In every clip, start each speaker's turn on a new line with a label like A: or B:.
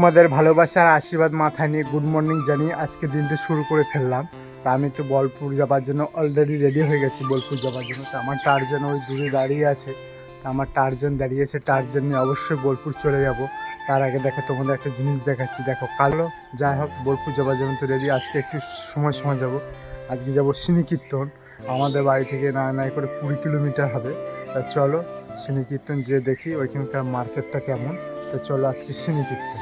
A: তোমাদের ভালোবাসার আশীর্বাদ মাথায় নিয়ে গুড মর্নিং জানিয়ে আজকে দিনটা শুরু করে ফেললাম। তা আমি তো বোলপুর যাবার জন্য অলরেডি রেডি হয়ে গেছি বোলপুর যাবার জন্য। তো আমার টার্জন ওই দূরে দাঁড়িয়ে আছে, তা আমার টার্জন দাঁড়িয়েছে, টার্জন নিয়ে অবশ্যই বোলপুর চলে যাব। তার আগে দেখো তোমাদের একটা জিনিস দেখাচ্ছি, দেখো কালো। যাই হোক, বোলপুর যাবার জন্য তো রেডি। আজকে একটু সময় যাব। আজকে যাব শ্রীনিকীর্তন। আমাদের বাড়ি থেকে না করে 20 কিলোমিটার হবে। তা চলো শ্রীনিকীর্তন যে দেখি ওইখানকার মার্কেটটা কেমন। তো চলো আজকে শ্রীনিকীর্তন।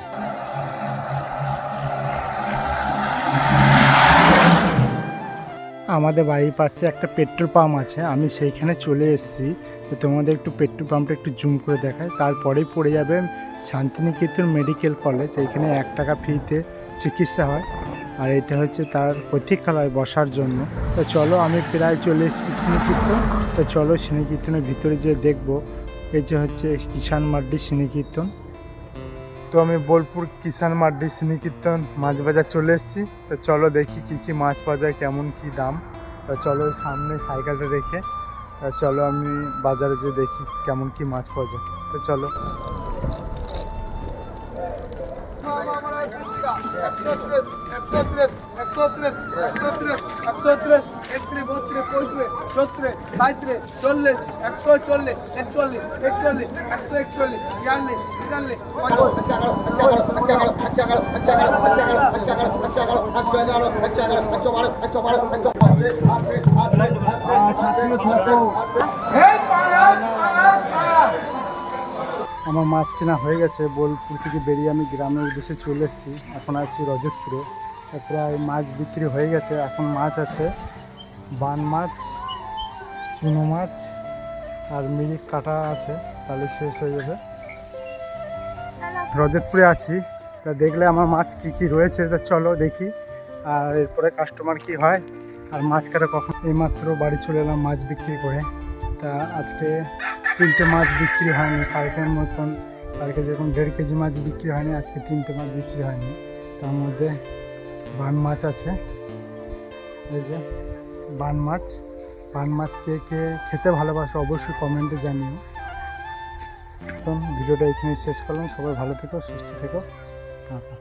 A: আমাদের বাড়ির পাশে একটা পেট্রোল পাম্প আছে, আমি সেইখানে চলে এসেছি। তো তোমাদের একটু পেট্রোল পাম্পটা একটু জুম করে দেখায়। তারপরেই পড়ে যাবে শান্তিনিকেতন মেডিকেল কলেজ। এইখানে 1 টাকা ফ্রিতে চিকিৎসা হয়, আর এটা হচ্ছে তার প্রতীক্ষালয় বসার জন্য। তো চলো, আমি প্রায় চলে এসেছি শ্রীনিকীর্তন। তো চলো শ্রীনিকীর্তনের ভিতরে যে দেখবো। এই যে হচ্ছে কিষান মার্ডি শ্রীনিকীর্তন। তো আমি বোলপুর কিষান মার্ডি শ্রীনিকীর্তন মাছ বাজার চলে এসেছি। তো চলো দেখি কি মাছ পাওয়া যায়, কেমন কি দাম। তো চলো সামনে সাইকেলটা রেখে চলো আমি বাজারে যেয়ে দেখি কেমন কি মাছ পাওয়া যায়। তো চলো। আমার মাছ কেনা হয়ে গেছে। বোলপুর থেকে বেরিয়ে আমি গ্রামের উদ্দেশ্যে চলে এসেছি। এখন আছি রজতপুরে। প্রায় মাছ বিক্রি হয়ে গেছে। এখন মাছ আছে বান মাছ, চুনো মাছ আর মিরিক কাটা আছে, তাহলে শেষ হয়ে যাবে। রজতপুরে আছি, তা দেখলে আমার মাছ কি রয়েছে। তা চলো দেখি, আর এরপরে কাস্টমার কি হয় আর মাছ কাটা কখন। এইমাত্র বাড়ি চলে এলাম মাছ বিক্রি করে। তা আজকে 3টে মাছ বিক্রি হয়নি। কালকের মতন, কালকে যেরকম 1.5 কেজি মাছ বিক্রি হয়নি, আজকে 3টে মাছ বিক্রি হয়নি। তার মধ্যে বান মাছ আছে। এই যে বান মাছ কে খেতে ভালোবাসো অবশ্যই কমেন্টে জানিও। তো ভিডিওটা এখানে শেষ করলাম। সবাই ভালো থেকো, সুস্থ থেকো। টাটা।